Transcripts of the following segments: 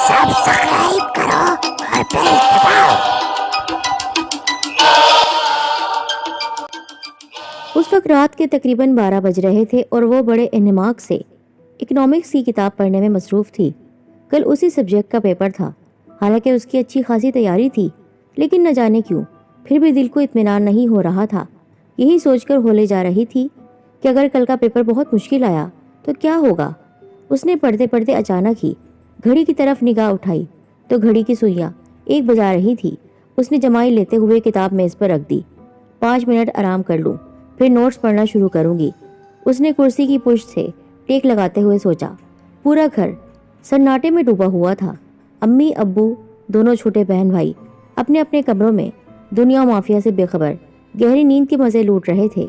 Subscribe करो और bell दबाओ। उस वक्त रात के तकरीबन 12 बज रहे थे और वो बड़े इन्हिमाक से इकोनॉमिक्स की किताब पढ़ने में मसरूफ थी। कल उसी सब्जेक्ट का पेपर था। हालांकि उसकी अच्छी खासी तैयारी थी, लेकिन न जाने क्यों फिर भी दिल को इत्मीनान नहीं हो रहा था। यही सोचकर होले जा रही थी कि अगर कल का पेपर बहुत मुश्किल आया तो क्या होगा। उसने पढ़ते पढ़ते अचानक ही घड़ी की तरफ निगाह उठाई तो घड़ी की सुइयां 1 बजा रही थी। उसने जमाई लेते हुए किताब मेज पर रख दी। 5 मिनट आराम कर लूं, फिर नोट्स पढ़ना शुरू करूंगी। उसने कुर्सी की पुष्ट से टेक लगाते हुए सोचा। पूरा घर सन्नाटे में डूबा हुआ था। अम्मी अब्बू, दोनों छोटे बहन भाई अपने अपने कमरों में दुनिया माफिया से बेखबर गहरी नींद के मजे लूट रहे थे।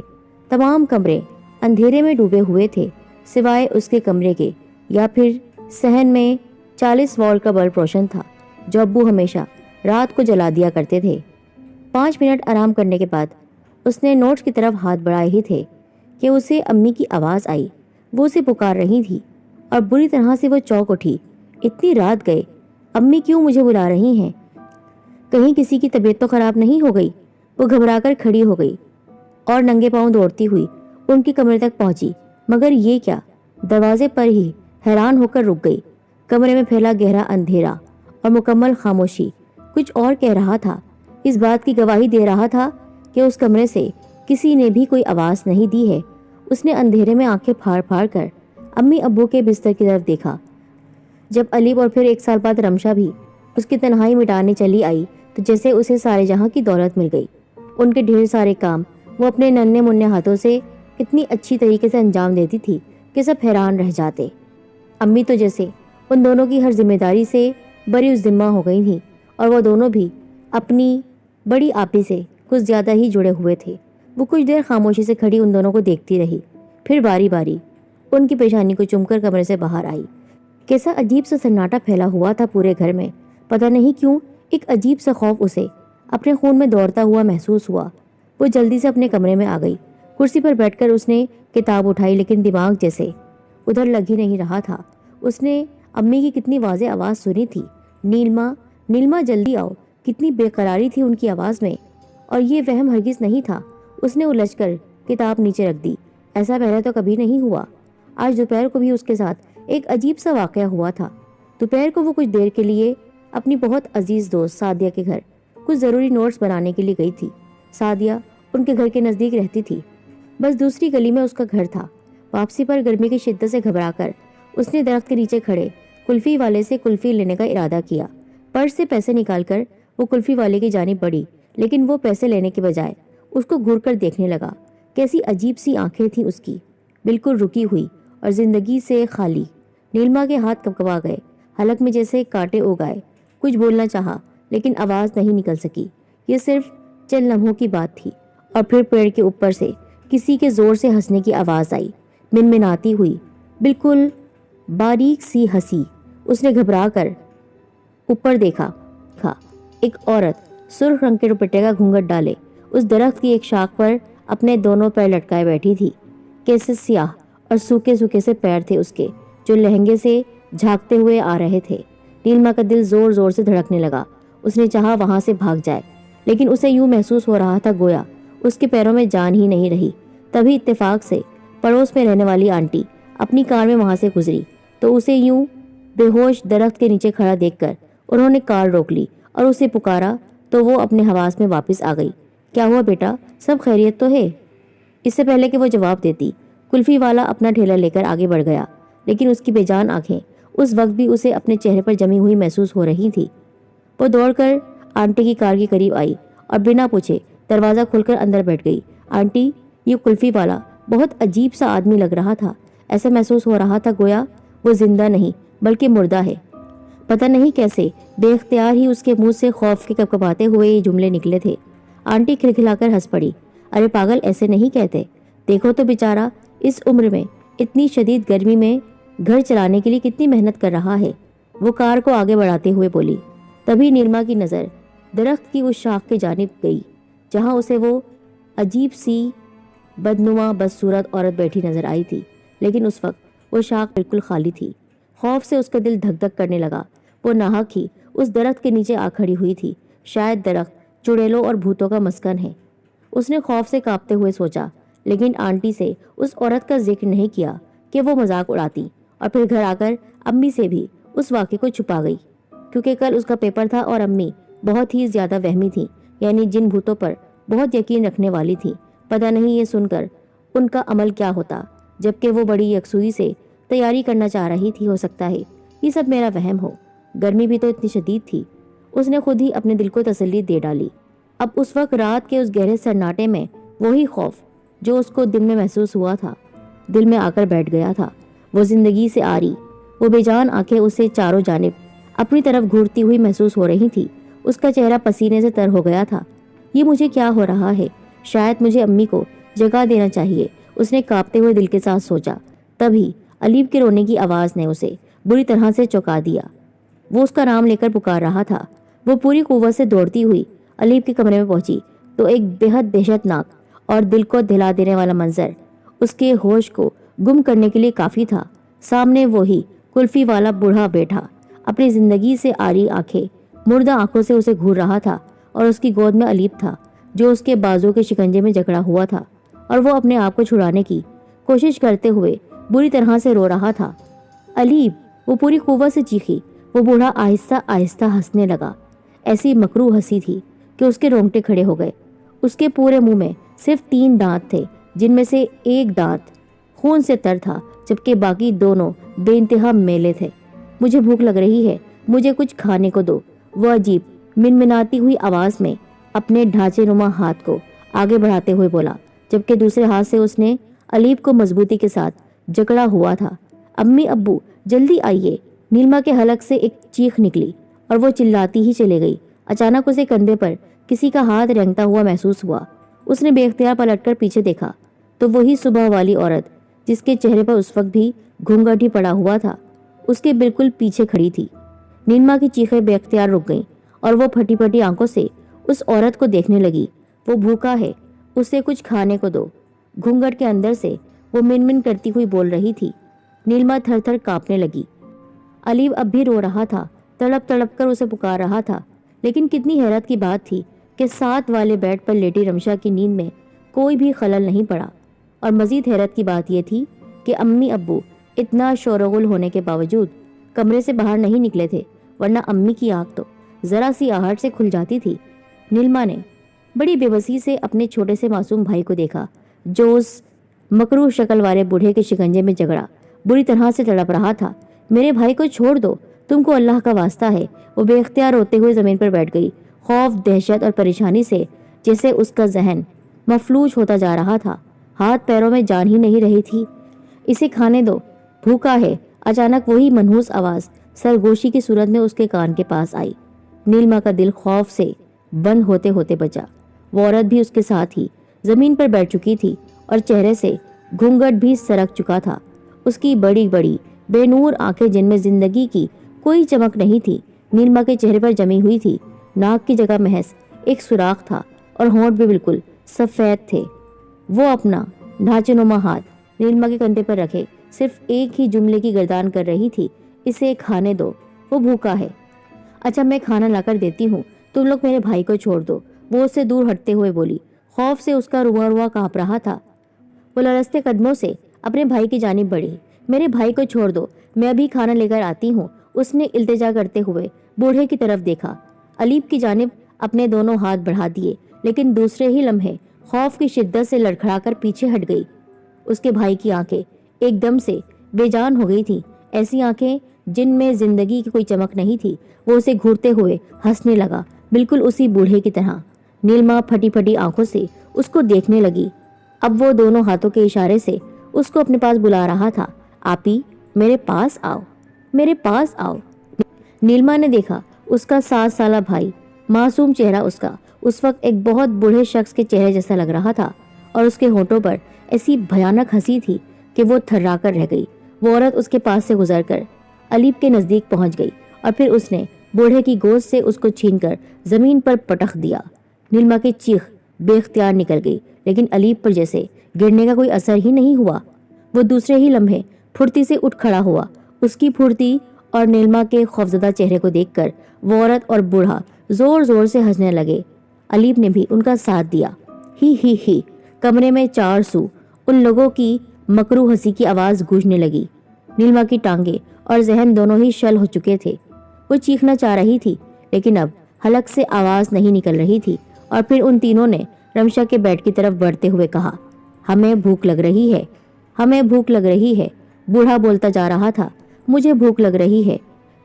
तमाम कमरे अंधेरे में डूबे हुए थे सिवाय उसके कमरे के, या फिर सहन में 40 वॉल्ट का बल्ब रोशन था जो अब्बू हमेशा रात को जला दिया करते थे। 5 मिनट आराम करने के बाद उसने नोट्स की तरफ हाथ बढ़ाए ही थे कि उसे अम्मी की आवाज़ आई। वो उसे पुकार रही थी और बुरी तरह से वो चौंक उठी। इतनी रात गए, अम्मी क्यों मुझे बुला रही हैं? कहीं किसी की तबीयत तो खराब नहीं हो गई? वो घबराकर खड़ी हो गई और नंगे पांव दौड़ती हुई उनके कमरे तक पहुंची। मगर ये क्या, दरवाजे पर ही हैरान होकर रुक गई। कमरे में फैला गहरा अंधेरा और मुकम्मल खामोशी कुछ और कह रहा था। इस बात की गवाही दे रहा था कि उस कमरे से किसी ने भी कोई आवाज़ नहीं दी है। उसने अंधेरे में आंखें फाड़ फाड़ कर अम्मी अब्बू के बिस्तर की तरफ देखा। जब अलीब और फिर 1 साल बाद रमशा भी उसकी तन्हाई मिटाने चली आई तो जैसे उसे सारे जहां की दौलत मिल गई। उनके ढेर सारे काम वो अपने नन्हे मुन्ने हाथों से इतनी अच्छी तरीके से अंजाम देती थी कि सब हैरान रह जाते। अम्मी तो जैसे उन दोनों की हर जिम्मेदारी से बरी उस जिम्मा हो गई थी और वो दोनों भी अपनी बड़ी आपी से कुछ ज्यादा ही जुड़े हुए थे। वो कुछ देर खामोशी से खड़ी उन दोनों को देखती रही, फिर बारी बारी उनकी पेशानी को चूमकर कमरे से बाहर आई। कैसा अजीब सा सन्नाटा फैला हुआ था पूरे घर में। पता नहीं क्यों एक अजीब सा खौफ उसे अपने खून में दौड़ता हुआ महसूस हुआ। वो जल्दी से अपने कमरे में आ गई। कुर्सी पर बैठकर उसने किताब उठाई, लेकिन दिमाग जैसे उधर लग ही नहीं रहा था। उसने अम्मी की कितनी वाज़ेह आवाज़ सुनी थी, नीलमा नीलमा जल्दी आओ। कितनी बेकरारी थी उनकी आवाज़ में, और ये वहम हरगिज नहीं था। उसने उलझकर किताब नीचे रख दी। ऐसा पहले तो कभी नहीं हुआ। आज दोपहर को भी उसके साथ एक अजीब सा वाकया हुआ था। दोपहर को वो कुछ देर के लिए अपनी बहुत अजीज दोस्त सादिया के घर कुछ ज़रूरी नोट्स बनाने के लिए गई थी। सादिया उनके घर के नज़दीक रहती थी, बस दूसरी गली में उसका घर था। वापसी पर गर्मी की शिद्दत से घबराकर उसने दरख्त के नीचे खड़े कुल्फी वाले से कुल्फी लेने का इरादा किया। पर्स से पैसे निकालकर वो कुल्फी वाले की जानिब बढ़ी, लेकिन वो पैसे लेने के बजाय उसको घूर कर देखने लगा। कैसी अजीब सी आंखें थीं उसकी, बिल्कुल रुकी हुई और जिंदगी से खाली। नीलमा के हाथ कपकपा गए, हलक में जैसे कांटे उग आए। कुछ बोलना चाहा, लेकिन आवाज़ नहीं निकल सकी। ये सिर्फ चंद लम्हों की बात थी, और फिर पेड़ के ऊपर से किसी के जोर से हंसने की आवाज़ आई, मिनमिनाती हुई, बिल्कुल बारीक सी हंसी। उसने घबरा कर ऊपर देखा। एक औरत सुर्ख रंग के दुपट्टे का घूंघट डाले उस दरख्त की एक शाख पर अपने दोनों पैर लटकाए बैठी थी। कैसे सियाह और सूखे सूखे से पैर थे उसके, जो लहंगे से झांकते हुए आ रहे थे। नीलमा का दिल जोर जोर से धड़कने लगा। उसने चाहा वहां से भाग जाए, लेकिन उसे यूं महसूस हो रहा था गोया उसके पैरों में जान ही नहीं रही। तभी इत्तेफाक से पड़ोस में रहने वाली आंटी अपनी कार में वहां से गुजरी तो उसे यूं बेहोश दरख्त के नीचे खड़ा देखकर उन्होंने कार रोक ली और उसे पुकारा तो वो अपने हवास में वापस आ गई। क्या हुआ बेटा, सब खैरियत तो है? इससे पहले कि वो जवाब देती, कुल्फी वाला अपना ठेला लेकर आगे बढ़ गया, लेकिन उसकी बेजान आंखें उस वक्त भी उसे अपने चेहरे पर जमी हुई महसूस हो रही थी। वो दौड़कर आंटी की कार के करीब आई और बिना पूछे दरवाज़ा खोलकर अंदर बैठ गई। आंटी, ये कुल्फी वाला बहुत अजीब सा आदमी लग रहा था। ऐसा महसूस हो रहा था गोया वो जिंदा नहीं बल्कि मुर्दा है। पता नहीं कैसे बेख्तियार ही उसके मुंह से खौफ के कपकपाते हुए ये जुमले निकले थे। आंटी खिलखिलाकर हंस पड़ी। अरे पागल, ऐसे नहीं कहते। देखो तो बेचारा इस उम्र में इतनी शदीद गर्मी में घर चलाने के लिए कितनी मेहनत कर रहा है। वो कार को आगे बढ़ाते हुए बोली। तभी नीलमा की नज़र दरख्त की उस शाख के जानिब गई जहां उसे वो अजीब सी बदनुमा बदसूरत औरत बैठी नजर आई थी, लेकिन उस वक्त वो शाख बिल्कुल खाली थी। खौफ से उसका दिल धक धक करने लगा। वो नाहक ही उस दरख्त के नीचे आ खड़ी हुई थी। शायद दरख्त चुड़ैलों और भूतों का मस्कन है। उसने खौफ से कांपते हुए सोचा, लेकिन आंटी से उस औरत का जिक्र नहीं किया कि वो मजाक उड़ाती, और फिर घर आकर अम्मी से भी उस वाक़े को छुपा गई, क्योंकि कल उसका पेपर था और अम्मी बहुत ही ज्यादा वहमी थी, यानी जिन भूतों पर बहुत यकीन रखने वाली थी। पता नहीं ये सुनकर उनका अमल क्या होता, जबकि वो बड़ी यकसुई से तैयारी करना चाह रही थी। हो सकता है ये सब मेरा वहम हो। गर्मी भी तो इतनी शदीद थी। उसने खुद ही अपने दिल को तसल्ली दे डाली। अब उस वक्त रात के उस गहरे सन्नाटे में वही खौफ जो उसको दिल में महसूस हुआ था, दिल में आकर बैठ गया था। वो जिंदगी से आरी, वो बेजान आंखें उसे चारों जानिब अपनी तरफ घूरती हुई महसूस हो रही थी। उसका चेहरा पसीने से तर हो गया था। ये मुझे क्या हो रहा है? शायद मुझे अम्मी को जगा देना चाहिए, उसने कांपते हुए दिल के साथ सोचा। तभी अलीब के रोने की आवाज ने उसे बुरी तरह से चौंका दिया। वो उसका नाम लेकर पुकार रहा था। वो पूरी कुव्वत से दौड़ती हुई अलीब के कमरे में पहुंची तो एक बेहद दहशतनाक और दिल को दिला देने वाला मंजर उसके होश को गुम करने के लिए काफी था। सामने वही कुल्फी वाला बूढ़ा बैठा, अपनी जिंदगी से आरी आंखें मुर्दा आंखों से उसे घूर रहा था, और उसकी गोद में अलीब था जो उसके बाजू के शिकंजे में जकड़ा हुआ था, और वो अपने आप को छुड़ाने की कोशिश करते हुए बुरी तरह से रो रहा था। अलीब! वो पूरी कुव्वत से चीखी। वो बूढ़ा आहिस्ता आहिस्ता हंसने लगा। ऐसी मकरू हंसी थी कि उसके रोंगटे खड़े हो गए। उसके पूरे मुंह में सिर्फ 3 दांत थे, जिनमें से एक दांत खून से तर था, जबकि बाकी दोनों बेइंतहा मेले थे। मुझे भूख लग रही है, मुझे कुछ खाने को दो, वो अजीब मिनमिनाती हुई आवाज में अपने ढांचे नुमा हाथ को आगे बढ़ाते हुए बोला, जबकि दूसरे हाथ से उसने अलीब को मजबूती के साथ जकड़ा हुआ था। अम्मी अब्बू जल्दी आइए! नीलमा के हलक से एक चीख निकली और वो चिल्लाती ही चले गई। अचानक उसे कंधे पर किसी का हाथ रेंगता हुआ महसूस हुआ। उसने बेख्तियार पलटकर पीछे देखा तो वही सुबह वाली औरत, जिसके चेहरे पर उस वक्त भी घूंघट ही पड़ा हुआ था, उसके बिल्कुल पीछे खड़ी थी। नीलमा की चीखें बेख्तियार रुक गईं और वो फटी फटी आंखों से उस औरत को देखने लगी। वो भूखा है, उसे कुछ खाने को दो। घूंघट के अंदर से वो मिनमिन करती हुई बोल रही थी। नीलमा थर थर कांपने लगी। अलीब अब भी रो रहा था, तड़प तड़प कर उसे पुकार रहा था। लेकिन कितनी हैरत की बात थी कि साथ वाले बेड पर लेटी रमशा की नींद में कोई भी खलल नहीं पड़ा। और मजीद हैरत की बात यह थी कि अम्मी अब्बू इतना शोरगुल होने के बावजूद कमरे से बाहर नहीं निकले थे, वरना अम्मी की आंख तो जरा सी आहट से खुल जाती थी। नीलमा ने बड़ी बेबसी से अपने छोटे से मासूम भाई को देखा, जो उस मकरूह शक्ल वाले बूढ़े के शिकंजे में जगड़ा बुरी तरह से तड़प रहा था। मेरे भाई को छोड़ दो, तुमको अल्लाह का वास्ता है। वो बेख्तियार रोते हुए जमीन पर बैठ गई। खौफ, दहशत और परेशानी से जैसे उसका जहन मफलूज होता जा रहा था। हाथ पैरों में जान ही नहीं रही थी। इसे खाने दो, भूखा है। अचानक वही मनहूस आवाज सरगोशी की सूरत में उसके कान के पास आई। नीलमा का दिल खौफ से बंद होते होते बचा। वो औरत भी उसके साथ ही जमीन पर बैठ चुकी थी और चेहरे से घूंघट भी सरक चुका था। उसकी बड़ी बड़ी बेनूर आंखें, जिनमें जिंदगी की कोई चमक नहीं थी, नीलमा के चेहरे पर जमी हुई थी। नाक की जगह महज एक सुराख था और होंठ भी बिल्कुल सफेद थे। वो अपना ढांचेनुमा हाथ नीलमा के कंधे पर रखे सिर्फ एक ही जुमले की गर्दान कर रही थी, इसे खाने दो, वो भूखा है। अच्छा, मैं खाना लाकर देती हूँ, तुम लोग मेरे भाई को छोड़ दो, वो उससे दूर हटते हुए बोली। खौफ से उसका रुआ रुआ कांप रहा था। वो लरजते कदमों से अपने भाई की जानिब बढ़ी। मेरे भाई को छोड़ दो, मैं अभी खाना लेकर आती हूँ, उसने इल्तिजा करते हुए बूढ़े की तरफ देखा। अलीब की जानिब अपने दोनों हाथ बढ़ा दिए, लेकिन दूसरे ही लम्हे खौफ की शिद्दत से लड़खड़ाकर पीछे हट गई। उसके भाई की आंखें एकदम से बेजान हो गई थी, ऐसी आंखें जिनमें जिंदगी की कोई चमक नहीं थी। वो उसे घूरते हुए हंसने लगा, बिल्कुल उसी बूढ़े की तरह। नीलमा फटी फटी आंखों से उसको देखने लगी। अब वो दोनों हाथों के इशारे से उसको अपने पास बुला रहा था। आपी, मेरे पास आओ, मेरे पास आओ। नीलमा ने देखा उसका 7 साला भाई, मासूम चेहरा उसका उस वक्त एक बहुत बूढ़े शख्स के चेहरे जैसा लग रहा था, और उसके होंठों पर ऐसी भयानक हंसी थी कि वो थर्रा कर रह गई। वो औरत उसके पास से गुजरकर अलीब के नजदीक पहुंच गई और फिर उसने बूढ़े की गोद से उसको छीनकर जमीन पर पटक दिया। नीलमा की चीख बेख्तियार निकल गई, लेकिन अलीब पर जैसे गिरने का कोई असर ही नहीं हुआ। वो दूसरे ही लम्हे फुर्ती से उठ खड़ा हुआ। उसकी फुर्ती اور نیلما کے خوفزدہ چہرے کو دیکھ کر وہ عورت اور بوڑھا زور زور سے ہنسنے لگے۔ علیب نے بھی ان کا ساتھ دیا۔ ہی۔ کمرے میں چار سو ان لوگوں کی مکرو ہنسی کی آواز گونجنے لگی۔ نیلما کی ٹانگیں اور ذہن دونوں ہی شل ہو چکے تھے۔ وہ چیخنا چاہ رہی تھی لیکن اب حلق سے آواز نہیں نکل رہی تھی، اور پھر ان تینوں نے رمشا کے بیڈ کی طرف بڑھتے ہوئے کہا، ہمیں بھوک لگ رہی ہے، ہمیں بھوک لگ رہی ہے۔ بوڑھا بولتا جا رہا تھا، مجھے بھوک لگ رہی ہے۔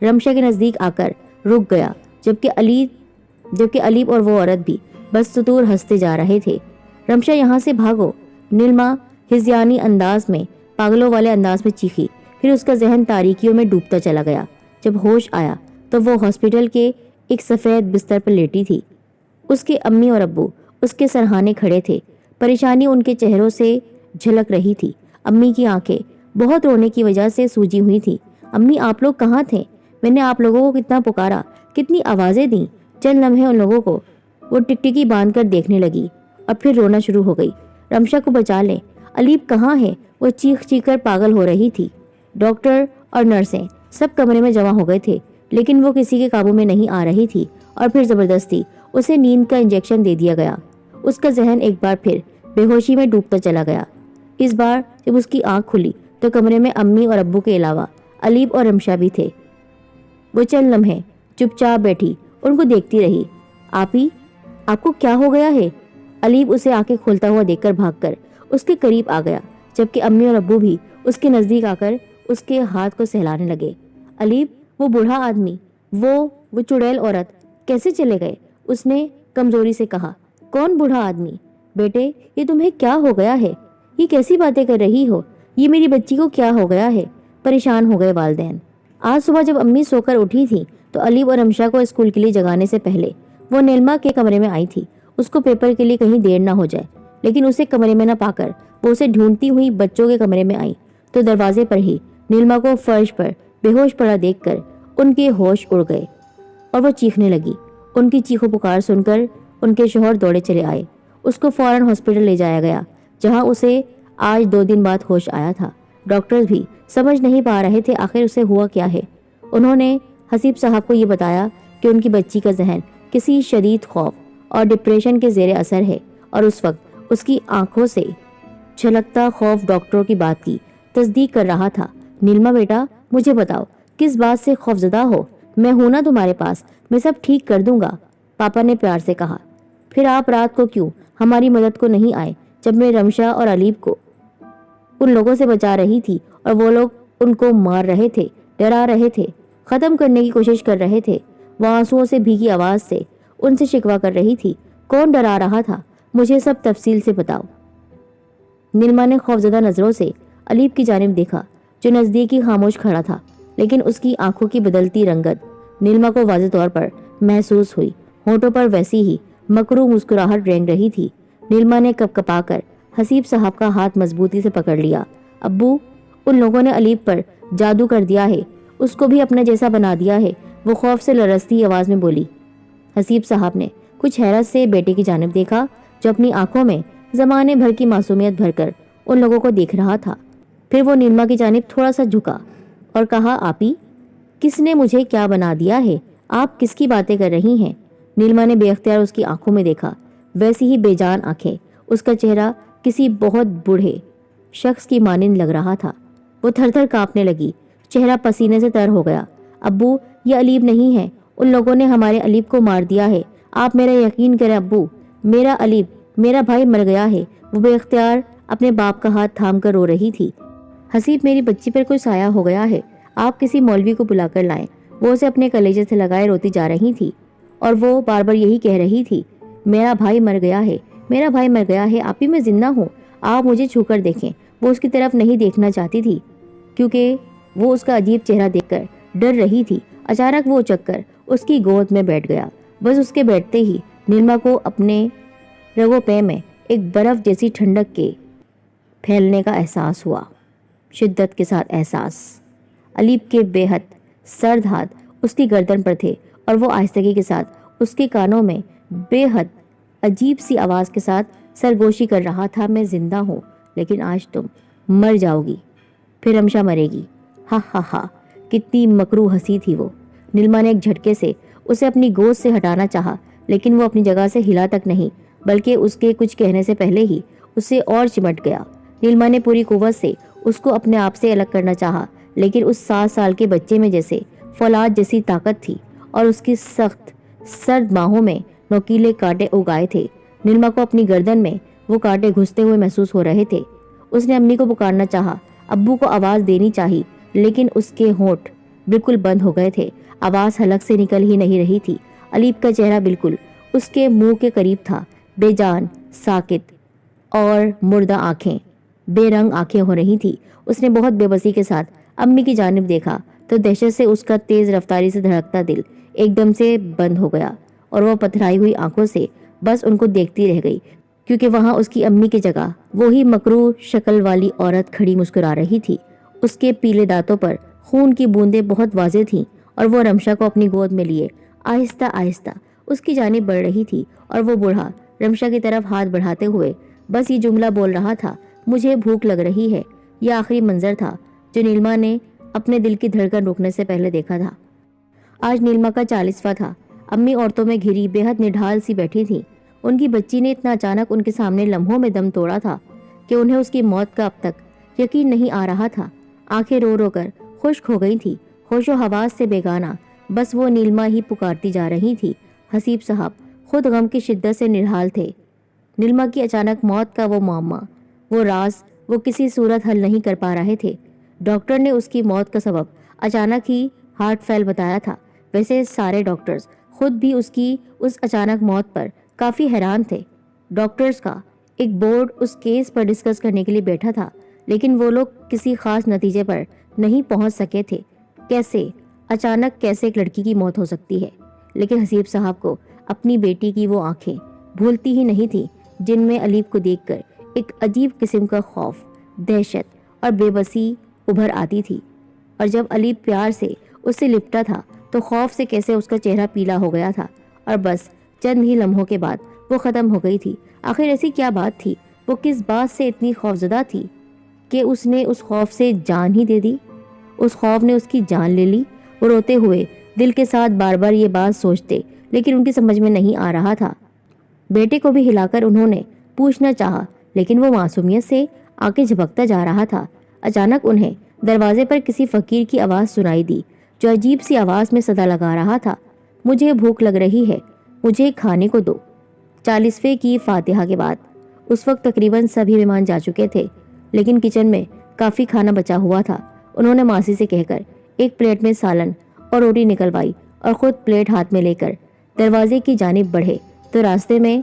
رمشا کے نزدیک آ کر رک گیا، جبکہ علیب اور وہ عورت بھی بدستور ہنستے جا رہے تھے۔ رمشا یہاں سے بھاگو، نیلما ہذیانی انداز میں، پاگلوں والے انداز میں چیخی۔ پھر اس کا ذہن تاریکیوں میں ڈوبتا چلا گیا۔ جب ہوش آیا تو وہ ہاسپٹل کے ایک سفید بستر پر لیٹی تھی۔ اس کے امی اور ابو اس کے سرہانے کھڑے تھے۔ پریشانی ان کے چہروں سے جھلک رہی تھی۔ امی کی آنکھیں بہت رونے کی وجہ سے سوجی ہوئی تھی۔ امی، آپ لوگ کہاں تھے؟ میں نے آپ لوگوں کو کتنا پکارا، کتنی آوازیں دیں۔ چند لمحے ان لوگوں کو وہ ٹکٹکی باندھ کر دیکھنے لگی اور پھر رونا شروع ہو گئی۔ رمشا کو بچا لیں، علیب کہاں ہے؟ وہ چیخ چیخ کر پاگل ہو رہی تھی۔ ڈاکٹر اور نرسیں سب کمرے میں جمع ہو گئے تھے، لیکن وہ کسی کے قابو میں نہیں آ رہی تھی، اور پھر زبردستی اسے نیند کا انجیکشن دے دیا گیا۔ اس کا ذہن ایک بار پھر بے ہوشی میں ڈوبتا چلا گیا۔ اس بار جب اس کی آنکھ کھلی تو کمرے میں امی اور ابو کے علاوہ علیب اور رمشا بھی تھے۔ وہ چند لمحے چپ چاپ بیٹھی ان کو دیکھتی رہی۔ آپی، آپ کو کیا ہو گیا ہے؟ علیب اسے آنکھیں کھولتا ہوا دیکھ کر بھاگ کر اس کے قریب آ گیا، جبکہ امی اور ابو بھی اس کے نزدیک آ کر اس کے ہاتھ کو سہلانے لگے۔ علیب، وہ بوڑھا آدمی، وہ چڑیل عورت کیسے چلے گئے؟ اس نے کمزوری سے کہا۔ کون بوڑھا آدمی؟ بیٹے، یہ تمہیں کیا ہو گیا ہے؟ یہ کیسی باتیں کر رہی ہو؟ یہ میری بچی کو کیا ہو گیا ہے؟ پریشان ہو گئے والدین۔ آج صبح جب امی سو کر اٹھی تھی تو علیب اور رمشا کو اسکول کے لیے جگانے سے پہلے وہ نیلما کے کمرے میں آئی تھی، اس کو پیپر کے لیے کہیں دیر نہ ہو جائے، لیکن اسے کمرے میں نہ پا کر وہ اسے ڈھونڈتی ہوئی بچوں کے کمرے میں آئی تو دروازے پر ہی نیلما کو فرش پر بے ہوش پڑا دیکھ کر ان کے ہوش اڑ گئے اور وہ چیخنے لگی۔ ان کی چیخو پکار سن کر ان کے شوہر دوڑے چلے آئے۔ اس کو فوراً ہاسپٹل لے جایا گیا، جہاں اسے آج 2 دن بعد ہوش آیا تھا۔ ڈاکٹر بھی سمجھ نہیں پا رہے تھے آخر اسے ہوا کیا ہے۔ انہوں نے حسیب صاحب کو یہ بتایا کہ ان کی بچی کا ذہن کسی شدید خوف اور ڈپریشن کے زیر اثر ہے، اور اس وقت اس کی آنکھوں سے جھلکتا خوف ڈاکٹروں کی بات کی تصدیق کر رہا تھا۔ نیلما بیٹا، مجھے بتاؤ کس بات سے خوفزدہ ہو؟ میں ہوں نا تمہارے پاس، میں سب ٹھیک کر دوں گا، پاپا نے پیار سے کہا۔ پھر آپ رات کو کیوں ہماری مدد کو نہیں آئے جب میں رمشا اور علیب کو ان لوگوں سے بچا رہی تھی اور وہ لوگ ان کو مار رہے تھے، ڈرا رہے تھے، ختم کرنے کی کوشش کر رہے تھے؟ وہ آنسوؤں سے بھیگی آواز سے ان سے شکوہ کر رہی تھی۔ کون ڈرا رہا تھا؟ مجھے سب تفصیل سے بتاؤ۔ نیلما نے خوفزدہ نظروں سے علیب کی جانب دیکھا جو نزدیک ہی خاموش کھڑا تھا، لیکن اس کی آنکھوں کی بدلتی رنگت نیلما کو واضح طور پر محسوس ہوئی۔ ہونٹوں پر ویسی ہی مکرو مسکراہٹ رینگ رہی تھی۔ نیلما نے کپ کپا کر حسیب صاحب کا ہاتھ مضبوطی سے پکڑ لیا۔ ابو، ان لوگوں نے علیب پر جادو کر دیا ہے، اس کو بھی اپنا جیسا بنا دیا ہے، وہ خوف سے لرزتی آواز میں بولی۔ حسیب صاحب نے کچھ حیرت سے بیٹے کی جانب دیکھا جو اپنی آنکھوں میں زمانے بھر کی معصومیت بھر کر ان لوگوں کو دیکھ رہا تھا۔ پھر وہ نیلما کی جانب تھوڑا سا جھکا اور کہا، آپی، کس نے مجھے کیا بنا دیا ہے؟ آپ کس کی باتیں کر رہی ہیں؟ نیلما نے بے اختیار اس کی آنکھوں میں دیکھا، ویسی ہی بے جان آنکھیں۔ اس کا چہرہ کسی بہت بوڑھے شخص کی مانند لگ رہا تھا۔ وہ تھر تھر کانپنے لگی، چہرہ پسینے سے تر ہو گیا۔ ابو، یہ علیب نہیں ہے، ان لوگوں نے ہمارے علیب کو مار دیا ہے، آپ میرا یقین کریں ابو، میرا علیب، میرا بھائی مر گیا ہے۔ وہ بے اختیار اپنے باپ کا ہاتھ تھام کر رو رہی تھی۔ حسیب، میری بچی پر کوئی سایہ ہو گیا ہے، آپ کسی مولوی کو بلا کر لائیں۔ وہ اسے اپنے کلیجے سے لگائے روتی جا رہی تھی اور وہ بار بار یہی کہہ رہی تھی، میرا بھائی مر گیا ہے، میرا بھائی مر گیا ہے، آپی میں زندہ ہوں، آپ مجھے چھو کر دیکھیں۔ وہ اس کی طرف نہیں دیکھنا چاہتی تھی کیونکہ وہ اس کا عجیب چہرہ دیکھ کر ڈر رہی تھی۔ اچانک وہ اچک کر اس کی گود میں بیٹھ گیا۔ بس اس کے بیٹھتے ہی نیلما کو اپنے رگو پے میں ایک برف جیسی ٹھنڈک کے پھیلنے کا احساس ہوا، شدت کے ساتھ احساس۔ علیب کے بے حد سرد ہاتھ اس کی گردن پر تھے اور وہ آہستگی کے ساتھ اس کے کانوں میں بے حد عجیب سی آواز کے ساتھ سرگوشی کر رہا تھا، میں زندہ ہوں لیکن آج تم مر جاؤ گی، پھر رمشا مرے گی۔ ہا ہا ہا، کتنی مکرو ہنسی تھی وہ۔ نیلما نے ایک جھٹکے سے اسے اپنی گود سے ہٹانا چاہا، لیکن وہ اپنی جگہ سے ہلا تک نہیں، بلکہ اس کے کچھ کہنے سے پہلے ہی اسے اور چمٹ گیا۔ نیلما نے پوری قوت سے اس کو اپنے آپ سے الگ کرنا چاہا، لیکن اس 7 سال کے بچے میں جیسے فولاد جیسی طاقت تھی اور اس کی سخت سرد باہوں میں نوکیلے کانٹے اگائے تھے۔ نیلما کو اپنی گردن میں وہ کانٹے گھستے ہوئے محسوس ہو رہے تھے۔ اس نے امی کو پکارنا چاہا، ابو کو آواز دینی چاہی، لیکن اس کے ہونٹ بالکل بند ہو گئے تھے۔ آواز حلق سے نکل ہی نہیں رہی تھی۔ الیب کا چہرہ بالکل اس کے منہ کے قریب تھا، بے جان، ساکت اور مردہ آنکھیں، بے رنگ آنکھیں ہو رہی تھی۔ اس نے بہت بے بسی کے ساتھ امی کی جانب دیکھا تو دہشت سے اس کا تیز رفتاری سے دھڑکتا دل ایک دم سے بند ہو گیا اور وہ پتھرائی ہوئی آنکھوں سے بس ان کو دیکھتی رہ گئی، کیونکہ وہاں اس کی امی کی جگہ وہی مکرو شکل والی عورت کھڑی مسکرا رہی تھی۔ اس کے پیلے دانتوں پر خون کی بوندیں بہت واضح تھیں اور وہ رمشا کو اپنی گود میں لیے آہستہ آہستہ اس کی جانب بڑھ رہی تھی، اور وہ بوڑھا رمشا کی طرف ہاتھ بڑھاتے ہوئے بس یہ جملہ بول رہا تھا، مجھے بھوک لگ رہی ہے۔ یہ آخری منظر تھا جو نیلما نے اپنے دل کی دھڑکن رکنے سے پہلے دیکھا تھا۔ آج نیلما کا 40واں تھا۔ امی عورتوں میں گھری بے حد نڈھال سی بیٹھی تھی۔ ان کی بچی نے اتنا اچانک ان کے سامنے لمحوں میں دم توڑا تھا کہ انہیں اس کی موت کا اب تک یقین نہیں آ رہا تھا۔ آنکھیں رو رو کر خشک ہو گئی تھی، ہوش و حواس سے بیگانہ بس وہ نیلما ہی پکارتی جا رہی تھی۔ حسیب صاحب خود غم کی شدت سے نڈھال تھے۔ نیلما کی اچانک موت کا وہ معمہ، وہ راز وہ کسی صورت حل نہیں کر پا رہے تھے۔ ڈاکٹر نے اس کی موت کا سبب اچانک ہی ہارٹ فیل بتایا تھا۔ ویسے سارے ڈاکٹرز خود بھی اس کی اس اچانک موت پر کافی حیران تھے۔ ڈاکٹرز کا ایک بورڈ اس کیس پر ڈسکس کرنے کے لیے بیٹھا تھا، لیکن وہ لوگ کسی خاص نتیجے پر نہیں پہنچ سکے تھے۔ کیسے ایک لڑکی کی موت ہو سکتی ہے؟ لیکن حسیب صاحب کو اپنی بیٹی کی وہ آنکھیں بھولتی ہی نہیں تھی، جن میں الیب کو دیکھ کر ایک عجیب قسم کا خوف، دہشت اور بے بسی ابھر آتی تھی۔ اور جب الیب پیار سے اس سے لپٹا تھا تو خوف سے کیسے اس کا چہرہ پیلا ہو گیا تھا، اور بس چند ہی لمحوں کے بعد وہ ختم ہو گئی تھی۔ آخر ایسی کیا بات تھی؟ وہ کس بات سے اتنی خوفزدہ تھی کہ اس نے اس خوف سے جان ہی دے دی؟ اس خوف نے اس کی جان لے لی۔ وہ روتے ہوئے دل کے ساتھ بار بار یہ بات سوچتے، لیکن ان کی سمجھ میں نہیں آ رہا تھا۔ بیٹے کو بھی ہلا کر انہوں نے پوچھنا چاہا، لیکن وہ معصومیت سے آنکھیں جھپکتا جا رہا تھا۔ اچانک انہیں دروازے پر کسی فقیر کی آواز سنائی دی، جو عجیب سی آواز میں صدا لگا رہا تھا، مجھے بھوک لگ رہی ہے، مجھے کھانے کو دو۔ 40ویں کی فاتحہ کے بعد اس وقت تقریباً سبھی مہمان جا چکے تھے، لیکن کچن میں کافی کھانا بچا ہوا تھا۔ انہوں نے ماسی سے کہہ کر ایک پلیٹ میں سالن اور روٹی نکلوائی اور خود پلیٹ ہاتھ میں لے کر دروازے کی جانب بڑھے تو راستے میں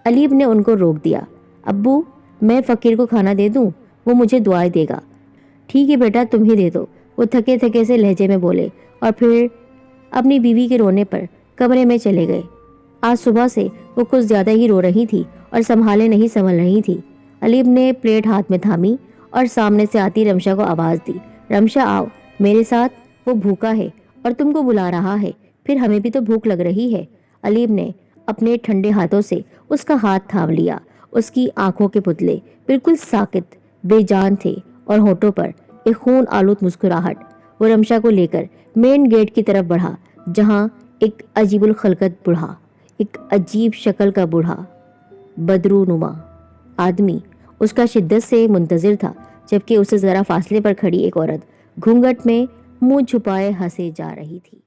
الیب نے ان کو روک دیا۔ ابو، میں فقیر کو کھانا دے دوں؟ وہ مجھے دعائیں دے گا۔ ٹھیک ہے بیٹا، تم ہی دے دو، وہ تھکے تھکے سے لہجے میں بولے، اور پھر اپنی بیوی کے رونے پر کمرے میں چلے گئے۔ آج صبح سے وہ کچھ زیادہ ہی رو رہی تھی اور سنبھالے نہیں سنبھل رہی تھی۔ الیب نے پلیٹ ہاتھ میں تھامی اور سامنے سے آتی رمشا کو آواز دی، رمشا آؤ میرے ساتھ، وہ بھوکا ہے اور تم کو بلا رہا ہے، پھر ہمیں بھی تو بھوک لگ رہی ہے۔ الیب نے اپنے ٹھنڈے ہاتھوں سے اس کا ہاتھ تھام لیا۔ اس کی آنکھوں کے پتلے بالکل ساکت، بے جان تھے اور ہونٹوں پر ایک خون آلود مسکراہٹ۔ وہ رمشا کو لے کر مین گیٹ کی طرف بڑھا، جہاں ایک عجیب الخلقت بوڑھا، ایک عجیب شکل کا بوڑھا بدرو نما آدمی اس کا شدت سے منتظر تھا، جبکہ اسے ذرا فاصلے پر کھڑی ایک عورت گھونگھٹ میں منہ چھپائے ہنسے جا رہی تھی۔